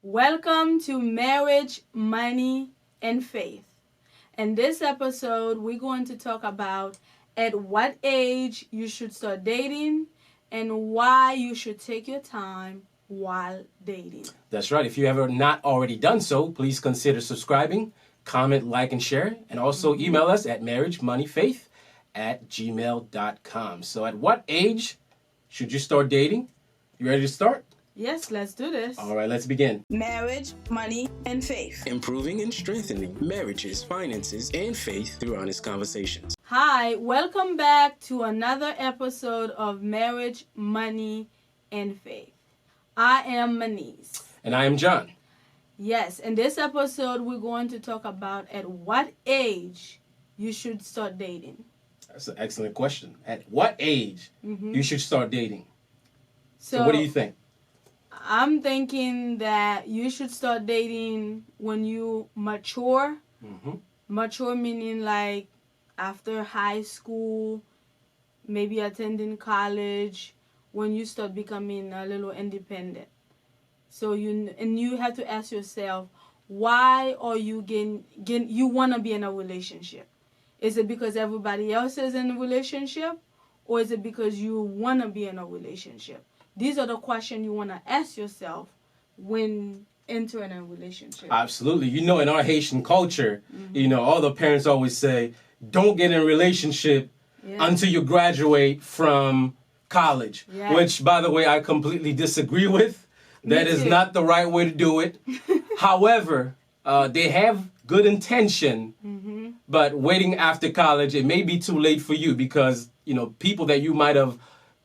Welcome to Marriage, Money, and Faith. In this episode, we're going to talk about at what age you should start dating and why you should take your time while dating. That's right. If you have not already done so, please consider subscribing, comment, like, and share. And also email us at marriagemoneyfaith@gmail.com. So at what age should you start dating? You ready to start? Yes, let's do this. All right, let's begin. Marriage, Money, and Faith. Improving and strengthening marriages, finances, and faith through honest conversations. Hi, welcome back to another episode of Marriage, Money, and Faith. I am Manise. And I am John. Yes, in this episode, we're going to talk about at what age you should start dating. That's an excellent question. At what age you should start dating? So what do you think? I'm thinking that you should start dating when you mature. Mature meaning like after high school, maybe attending college, when you start becoming a little independent. So you have to ask yourself, why are you you want to be in a relationship? Is it because everybody else is in a relationship, or is it because you want to be in a relationship? These are the questions you want to ask yourself when entering a relationship. Absolutely. In our Haitian culture, all the parents always say, don't get in a relationship until you graduate from college, which, by the way, I completely disagree with. That is not the right way to do it. However, they have good intention, but waiting after college, it may be too late for you because, people that you might have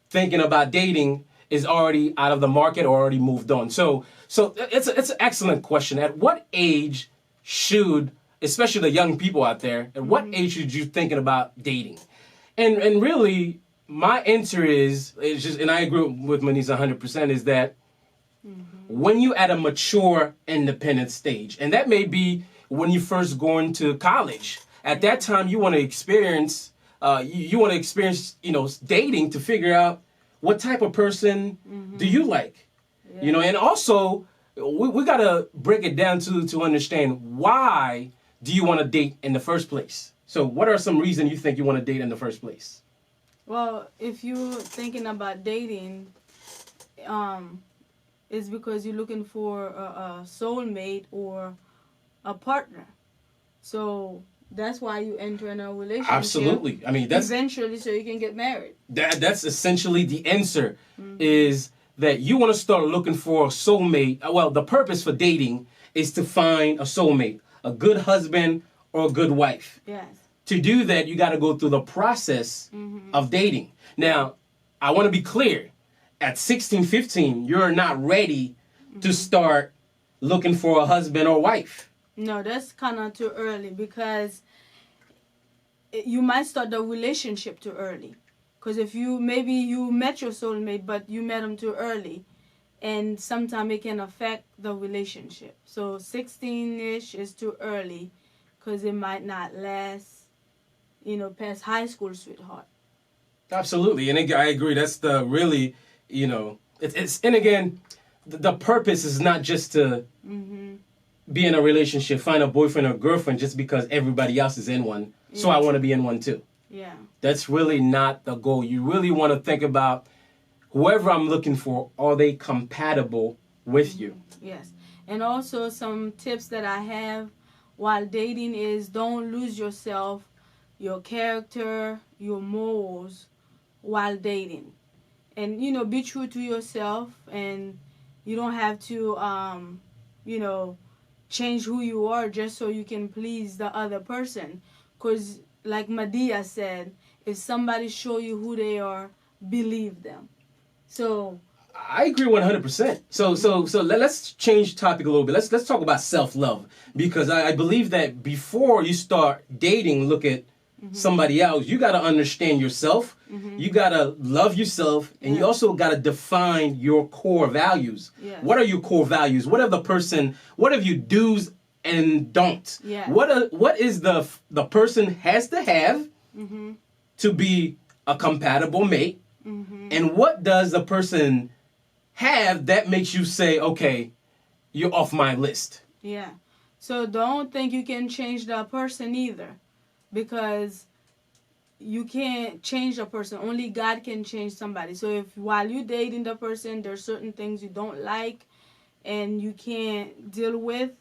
thinking about dating is already out of the market or already moved on. So it's an excellent question. At what age should, especially the young people out there, at what age should you thinking about dating? And really, my answer is just, and I agree with Manise 100%, is that when you at a mature, independent stage, and that may be when you first go into college, at that time you want to experience, dating to figure out what type of person do you like, and also we got to break it down to understand why do you want to date in the first place. So what are some reasons you think you want to date in the first place? Well, if you're thinking about dating, it's because you're looking for a soulmate or a partner. So that's why you enter in a relationship. Absolutely. I mean, that's eventually so you can get married. That's essentially the answer, is that you want to start looking for a soulmate. Well, the purpose for dating is to find a soulmate, a good husband or a good wife. Yes. To do that, you got to go through the process of dating. Now, I want to be clear. At 16, 15, you're not ready to start looking for a husband or wife. No, that's kind of too early because you might start the relationship too early. Because if you met your soulmate, but you met him too early, and sometimes it can affect the relationship. So 16-ish is too early because it might not last, past high school, sweetheart. Absolutely, and I agree. That's the really, it's and again, the purpose is not just to be in a relationship, find a boyfriend or girlfriend just because everybody else is in one. Yeah. So I want to be in one too. Yeah. That's really not the goal. You really want to think about whoever I'm looking for, are they compatible with you? Yes. And also some tips that I have while dating is don't lose yourself, your character, your morals while dating. And, be true to yourself, and you don't have to, change who you are just so you can please the other person. Because like Madea said, if somebody show you who they are, believe them. So I agree 100%. So let's change topic a little bit. Let's talk about self-love, because I believe that before you start dating, look at somebody else, you got to understand yourself. You got to love yourself, and you also got to define your core values. Yes. What are your core values? What are your do's and don'ts? Yeah. What is the person has to have to be a compatible mate? And what does the person have that makes you say, okay, you're off my list. Yeah. So don't think you can change the person either, because you can't change a person. Only God can change somebody. So if while you're dating the person, there's certain things you don't like and you can't deal with,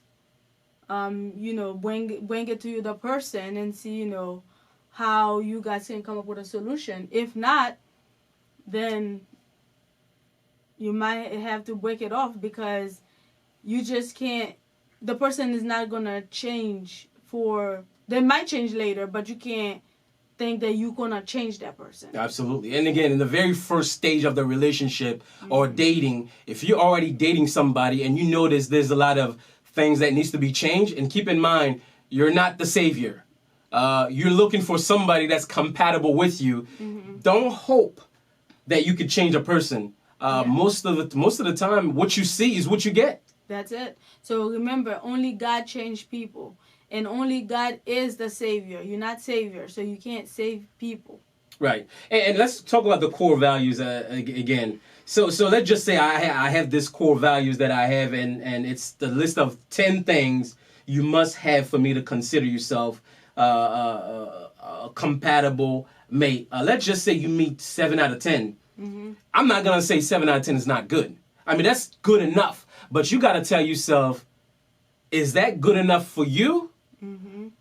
bring it to the person and see, how you guys can come up with a solution. If not, then you might have to break it off, because you just can't. The person is not gonna change they might change later, but you can't think that you're gonna change that person. Absolutely. And again, in the very first stage of the relationship or dating, if you're already dating somebody and you notice there's a lot of things that needs to be changed, and keep in mind, you're not the savior. You're looking for somebody that's compatible with you. Don't hope that you could change a person. Most of the time, what you see is what you get. That's it. So remember, only God changed people. And only God is the Savior. You're not Savior, so you can't save people. Right. And let's talk about the core values again. So let's just say I have this core values that I have, and it's the list of 10 things you must have for me to consider yourself a compatible mate. Let's just say you meet 7 out of 10. I'm not going to say 7 out of 10 is not good. I mean, that's good enough. But you got to tell yourself, is that good enough for you?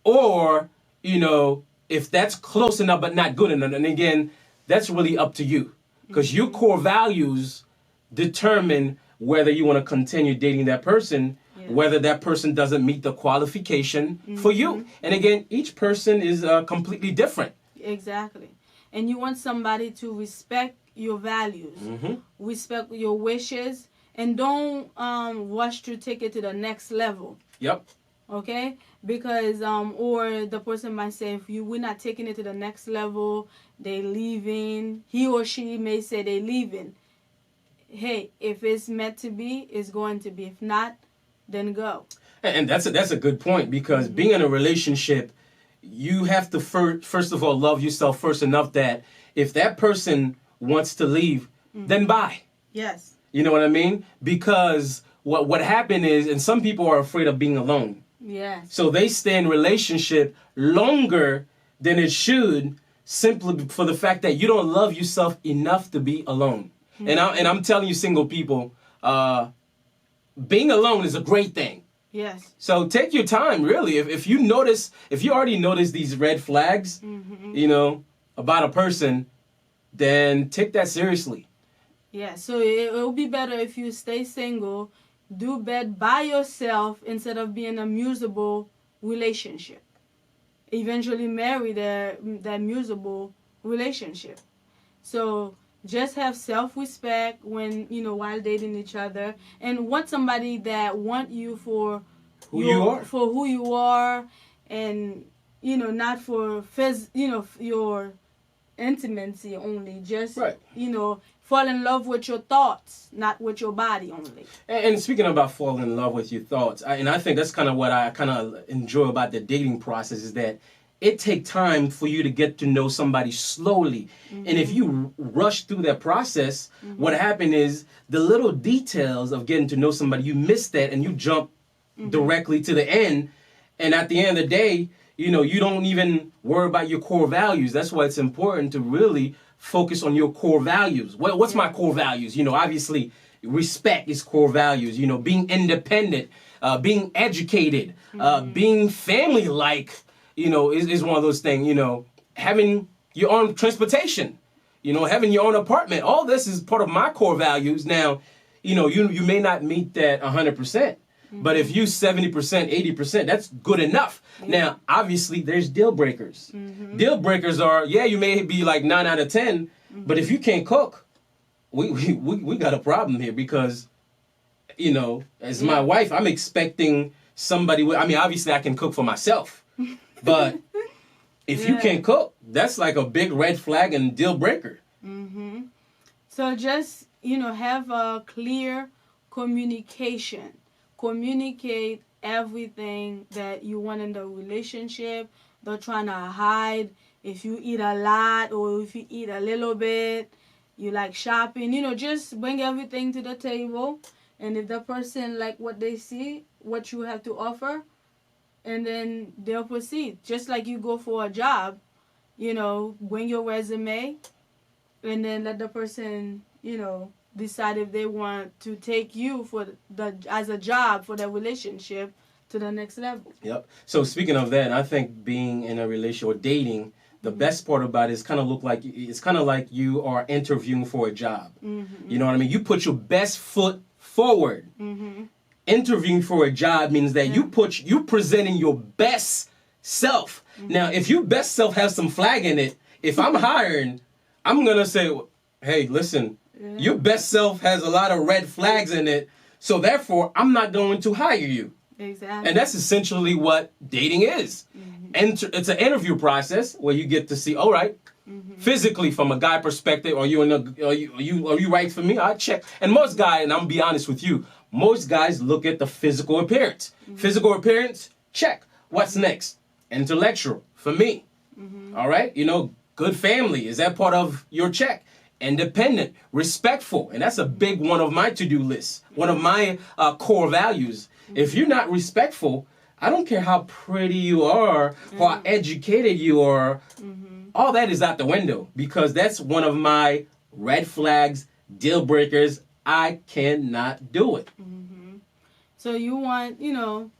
Or, if that's close enough but not good enough. And again, that's really up to you. Because your core values determine whether you want to continue dating that person, whether that person doesn't meet the qualification for you. And again, each person is completely different. Exactly. And you want somebody to respect your values, respect your wishes, and don't rush to take it to the next level. Yep. Okay? Because or the person might say, if we're not taking it to the next level, they leaving. He or she may say they leaving. Hey, if it's meant to be, it's going to be. If not, then go. And that's a good point, because being in a relationship, you have to first of all love yourself first enough that if that person wants to leave, then bye. Yes. You know what I mean? Because what happened is, and some people are afraid of being alone. Yes. So they stay in relationship longer than it should, simply for the fact that you don't love yourself enough to be alone. And I'm telling you, single people, being alone is a great thing. Yes. So take your time, really. If you already notice these red flags, about a person, then take that seriously. Yeah, so it will be better if you stay single, do bed by yourself instead of being a miserable relationship. Eventually marry that miserable relationship. So just have self-respect when, while dating each other, and want somebody that want you for who you are, and not for your intimacy only. Just right. Fall in love with your thoughts, not with your body only. And speaking about falling in love with your thoughts, I think that's kind of what I kind of enjoy about the dating process, is that it takes time for you to get to know somebody slowly. And if you rush through that process, what happened is the little details of getting to know somebody, you miss that and you jump directly to the end. And at the end of the day, you don't even worry about your core values. That's why it's important to really focus on your core values. What's my core values? Obviously, respect is core values. Being independent, being educated, being family-like, is one of those things. Having your own transportation, having your own apartment. All this is part of my core values. Now, you may not meet that 100%. But if you 70%, 80%, that's good enough. Now, obviously, there's deal breakers. Deal breakers are, you may be like 9 out of 10, but if you can't cook, we got a problem here, because, as my wife, I'm expecting somebody obviously I can cook for myself, but if you can't cook, that's like a big red flag and deal breaker. So just, have a clear communication. Communicate everything that you want in the relationship. Don't trying to hide if you eat a lot or if you eat a little bit. You like shopping. Just bring everything to the table. And if the person like what they see, what you have to offer, and then they'll proceed. Just like you go for a job, bring your resume, and then let the person, decide if they want to take you as a job for the relationship to the next level. Yep. So speaking of that, I think being in a relationship or dating, the best part about it is it's kind of like you are interviewing for a job. Mm-hmm. You know what I mean? You put your best foot forward. Mm-hmm. Interviewing for a job means that you presenting your best self. Mm-hmm. Now, if your best self has some flag in it, if I'm hiring, I'm gonna say, hey, listen, your best self has a lot of red flags in it, so therefore I'm not going to hire you. Exactly. And that's essentially what dating is. Mm-hmm. It's an interview process where you get to see, all right, physically from a guy perspective, are you right for me? I check. And most guys, and I'm gonna be honest with you, most guys look at the physical appearance. Mm-hmm. Physical appearance, check. What's next? Intellectual for me. Mm-hmm. All right, good family, is that part of your check? Independent, respectful, and that's a big one of my to-do lists. One of my core values. If you're not respectful, I don't care how pretty you are, how educated you are, all that is out the window, because that's one of my red flags, deal breakers. I cannot do it. Mm-hmm. So you want,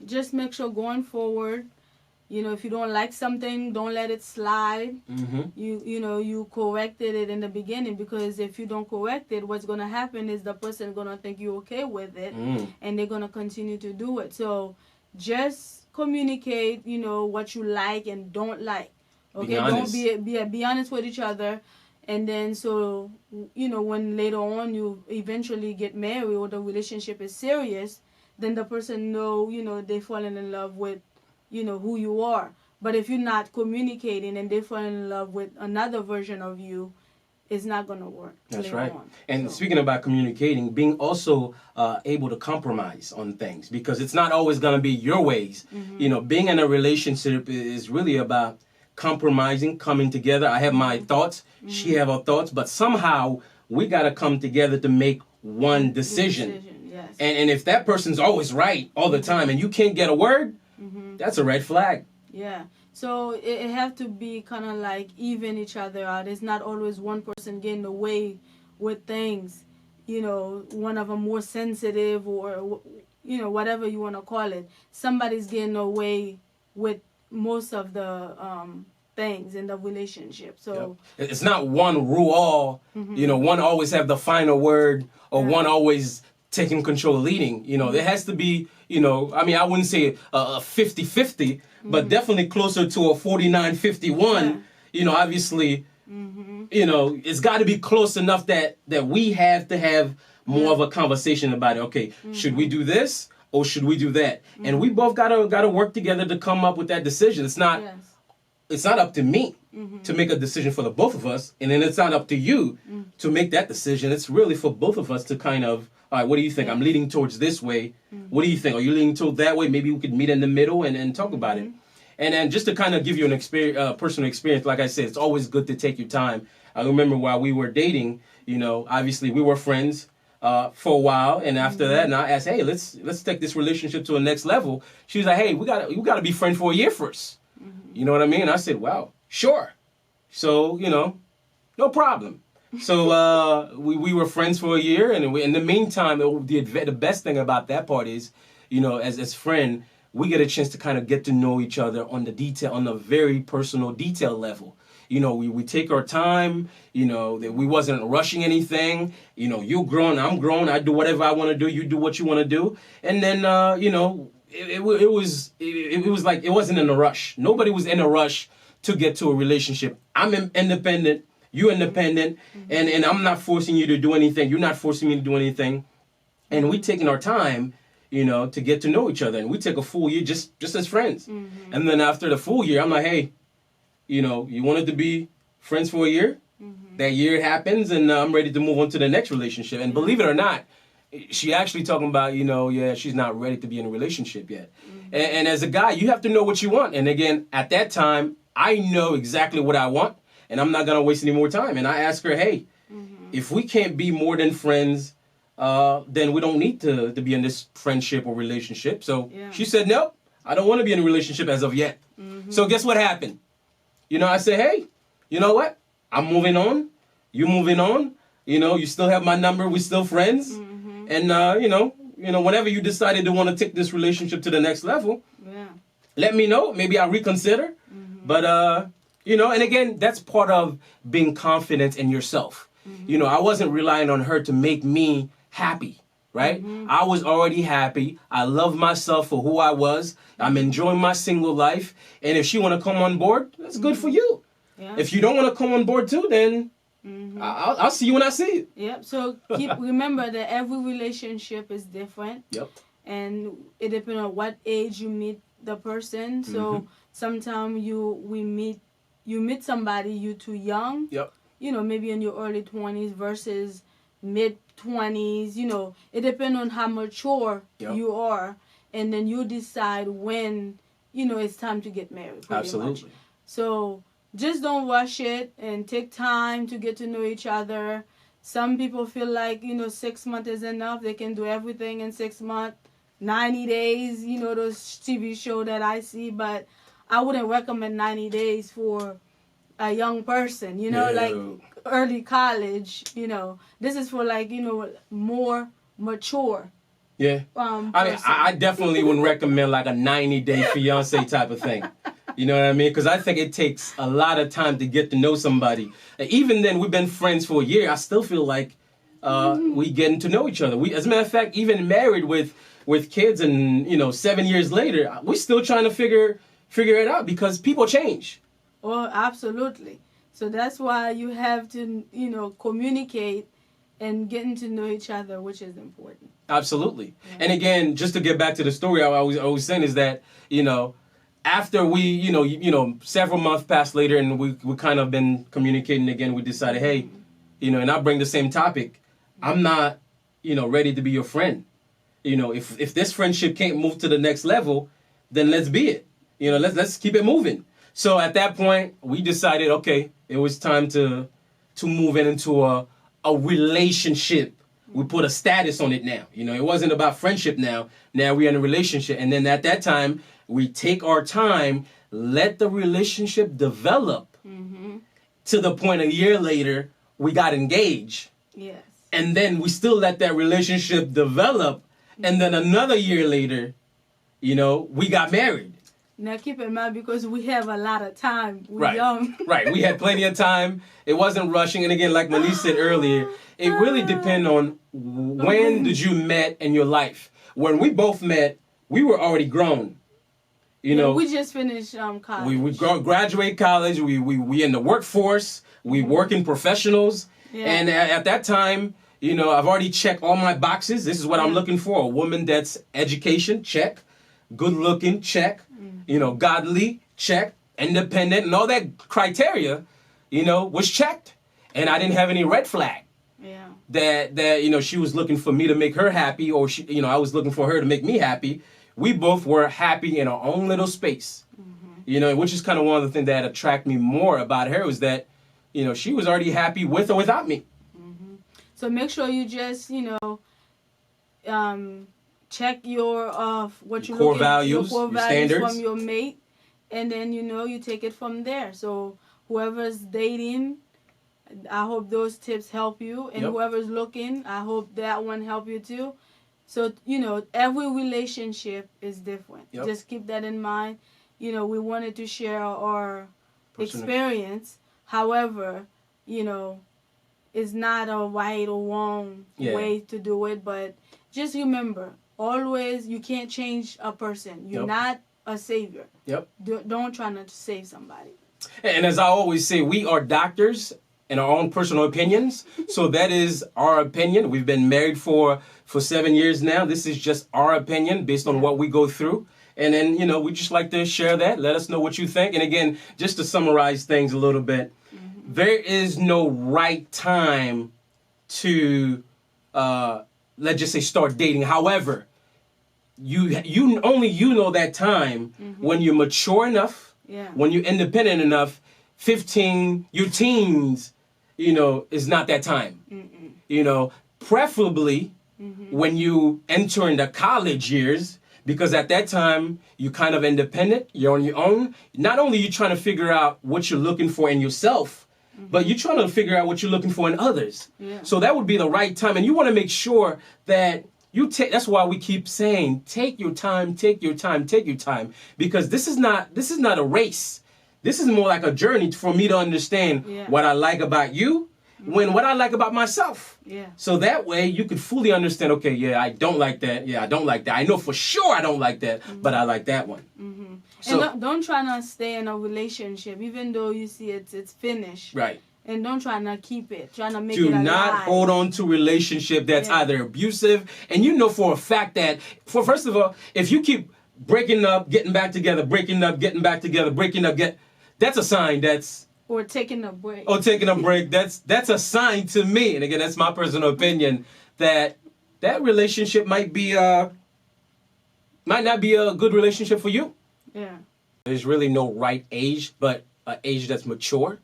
just make sure going forward, if you don't like something, don't let it slide. Mm-hmm. You corrected it in the beginning, because if you don't correct it, what's going to happen is the person going to think you're okay with it, and they're going to continue to do it. So just communicate, what you like and don't like. Okay, don't be honest with each other. And then so, when later on you eventually get married or the relationship is serious, then the person they falling in love with who you are. But if you're not communicating and they fall in love with another version of you, it's not going to work. That's right. And speaking about communicating, being also able to compromise on things, because it's not always going to be your ways. Mm-hmm. Being in a relationship is really about compromising, coming together. I have my thoughts, she have her thoughts, but somehow we got to come together to make one decision. Yes. And if that person's always right all the time and you can't get a word, that's a red flag. Yeah. So it have to be kind of like even each other out. It's not always one person getting away with things. One of them more sensitive or, whatever you want to call it. Somebody's getting away with most of the things in the relationship. So it's not one rule all. One always have the final word, or one always taking control, leading. There has to be, I wouldn't say a 50-50, but definitely closer to a 49-51. Obviously, it's got to be close enough that we have to have more of a conversation about it. Okay, should we do this or should we do that? And we both gotta work together to come up with that decision. It's not up to me to make a decision for the both of us, and then it's not up to you to make that decision. It's really for both of us to kind of, all right, what do you think? I'm leaning towards this way. What do you think? Are you leaning toward that way? Maybe we could meet in the middle and talk about it. And then just to kind of give you an personal experience, like I said, it's always good to take your time. I remember while we were dating, obviously we were friends for a while, and after that, and I asked, hey, let's take this relationship to a next level. She was like, hey, we gotta be friends for a year first. You know what I mean? And I said, wow, sure. So, no problem. So we were friends for a year, and in the meantime, the best thing about that part is, as friend, we get a chance to kind of get to know each other on the very personal detail level. We take our time, that we wasn't rushing anything. You grown, I'm grown, I do whatever I want to do, you do what you want to do. And then, it was like, it wasn't in a rush. Nobody was in a rush to get to a relationship. I'm independent, you independent, and I'm not forcing you to do anything. You're not forcing me to do anything. And we taking our time, to get to know each other. And we take a full year just as friends. And then after the full year, I'm like, hey, you wanted to be friends for a year? That year happens, and I'm ready to move on to the next relationship. And believe it or not, she actually talking about, she's not ready to be in a relationship yet. And as a guy, you have to know what you want. And again, at that time, I know exactly what I want, and I'm not going to waste any more time. And I asked her, hey, if we can't be more than friends, then we don't need to be in this friendship or relationship. So Yeah. she said, nope, I don't want to be in a relationship as of yet. So guess what happened? You know, I said, hey, you know what? I'm moving on. You moving on. You know, you still have my number. We're still friends. And, you know, whenever you decided to want to take this relationship to the next level, let me know. Maybe I'll reconsider. But, you know, and again, that's part of being confident in yourself. You know, I wasn't relying on her to make me happy, right? I was already happy. I love myself for who I was. I'm enjoying my single life. And if she want to come on board, that's good for you. Yeah. If you don't want to come on board too, then I'll see you when I see you. Yep. So remember that every relationship is different. Yep. And it depends on what age you meet the person. So sometimes you meet somebody, you too young. Yep. You know, maybe in your early 20s versus mid 20s. You know, it depends on how mature you are, and then you decide when, you know, it's time to get married. Absolutely. Much. So just don't rush it and take time to get to know each other. Some people feel like, you know, 6 months is enough. They can do everything in 6 months, 90 days, you know, those TV shows that I see. But I wouldn't recommend 90 days for a young person, you know, like early college, you know. This is for, like, you know, more mature. Yeah. I mean, I definitely wouldn't recommend like a 90-day fiance type of thing. You know what I mean? Because I think it takes a lot of time to get to know somebody. Even then, we've been friends for a year. I still feel like we getting to know each other. We, as a matter of fact, even married with kids, and, you know, 7 years later, we're still trying to figure it out because people change. Oh, absolutely. So that's why you have to, you know, communicate and getting to know each other, which is important. Absolutely. Yeah. And again, just to get back to the story, I was saying is that, you know, after we, you know, several months passed later, and we kind of been communicating again, we decided, hey, you know, and I bring the same topic. I'm not, you know, ready to be your friend. You know, if this friendship can't move to the next level, then let's be it. You know, let's keep it moving. So at that point, we decided, okay, it was time to move into a relationship. We put a status on it now. You know, it wasn't about friendship now. Now we're in a relationship. And then at that time, we take our time, let the relationship develop. To the point a year later, we got engaged. Yes. And then we still let that relationship develop. And then another year later, you know, we got married. Now keep in mind, because we have a lot of time. We're young. Right. We had plenty of time. It wasn't rushing. And again, like Manise said earlier, it really depends on when did you met in your life. When we both met, we were already grown. You know, we just finished college. We graduate college. We in the workforce. We working professionals. Yeah. And at that time, you know, I've already checked all my boxes. This is what I'm looking for. A woman that's education, check. Good looking, check. You know, godly, check. Independent, and all that criteria, you know, was checked. And I didn't have any red flag. Yeah. That you know, she was looking for me to make her happy, or she, you know, I was looking for her to make me happy. We both were happy in our own little space. You know, which is kind of one of the things that attracted me more about her, was that, you know, she was already happy with or without me. So make sure you just, you know, check your what you core values, your core values standards from your mate, and then, you know, you take it from there. So whoever's dating, I hope those tips help you, and whoever's looking, I hope that one help you too. So, you know, every relationship is different. Just keep that in mind. You know, we wanted to share our experience. However, you know, it's not a right or wrong way to do it. But just remember, always, you can't change a person. You're not a savior. Don't try not to save somebody. And as I always say, we are doctors in our own personal opinions. So that is our opinion. We've been married for 7 years now. This is just our opinion based on what we go through. And then, you know, we just like to share that. Let us know what you think. And again, just to summarize things a little bit, there is no right time to, let's just say, start dating. However, you only know that time when you're mature enough, when you're independent enough. 15, your teens, you know, is not that time. You know, preferably, when you enter into college years, because at that time you're kind of independent, you're on your own. Not only are you trying to figure out what you're looking for in yourself, but you're trying to figure out what you're looking for in others. Yeah. So that would be the right time, and you want to make sure that you take. That's why we keep saying, take your time, take your time, take your time, because this is not a race. This is more like a journey for me to understand what I like about you, what I like about myself. Yeah. So that way you could fully understand, okay, yeah, I don't like that. Yeah, I don't like that. I know for sure I don't like that, but I like that one. So, and don't try not to stay in a relationship, even though you see it's finished. Right. And don't try not keep it. Try to make it alive. Do not hold on to a relationship that's either abusive. And you know for a fact that, first of all, if you keep breaking up, getting back together, breaking up, getting back together, breaking up, that's a sign that's... Or taking a break. That's a sign to me. And again, that's my personal opinion, that relationship might not be a good relationship for you. Yeah. There's really no right age, but an age that's mature,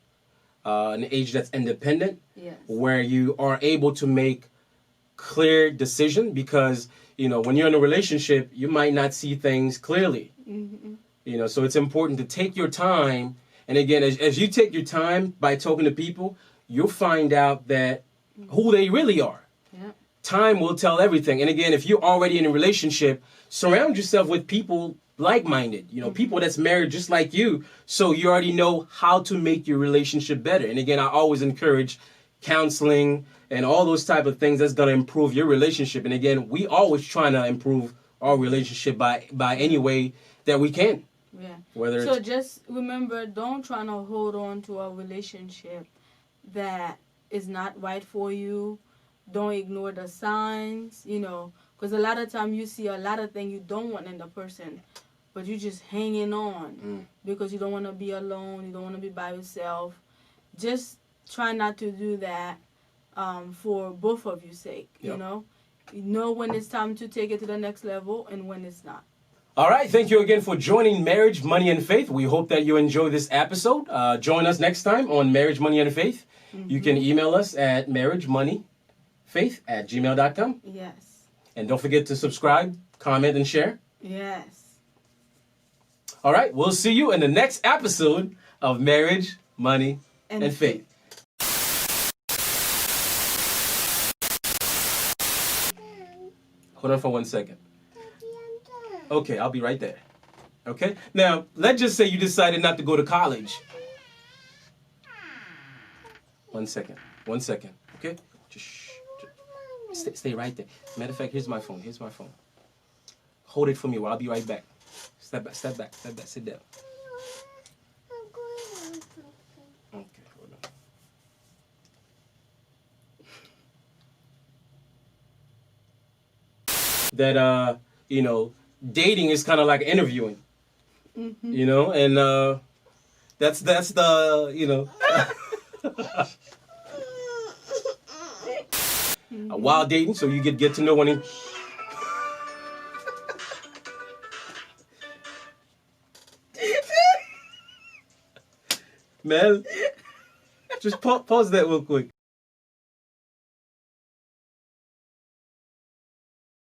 an age that's independent, where you are able to make clear decision, because, when you're in a relationship, you might not see things clearly. So it's important to take your time. And again, as you take your time by talking to people, you'll find out that who they really are. Yeah. Time will tell everything. And again, if you're already in a relationship, surround yourself with people like-minded, people that's married just like you, so you already know how to make your relationship better. And again, I always encourage counseling and all those type of things that's going to improve your relationship. And again, we always trying to improve our relationship by any way that we can. Yeah. So just remember, don't try to hold on to a relationship that is not right for you. Don't ignore the signs, because a lot of time you see a lot of things you don't want in the person, but you're just hanging on because you don't want to be alone. You don't want to be by yourself. Just try not to do that for both of your sake, you know when it's time to take it to the next level and when it's not. All right. Thank you again for joining Marriage, Money, and Faith. We hope that you enjoy this episode. Join us next time on Marriage, Money, and Faith. You can email us at marriagemoneyfaith@gmail.com. Yes. And don't forget to subscribe, comment, and share. Yes. All right. We'll see you in the next episode of Marriage, Money, and Faith. Hold on for 1 second. Okay, I'll be right there. Okay? Now, let's just say you decided not to go to college. 1 second. 1 second. Okay? Just stay right there. Matter of fact, here's my phone. Hold it for me while I'll be right back. Step back. Sit down. Okay, hold on. That, dating is kind of like interviewing, and that's the, while dating, so you get to know one another. Man, just pause that real quick.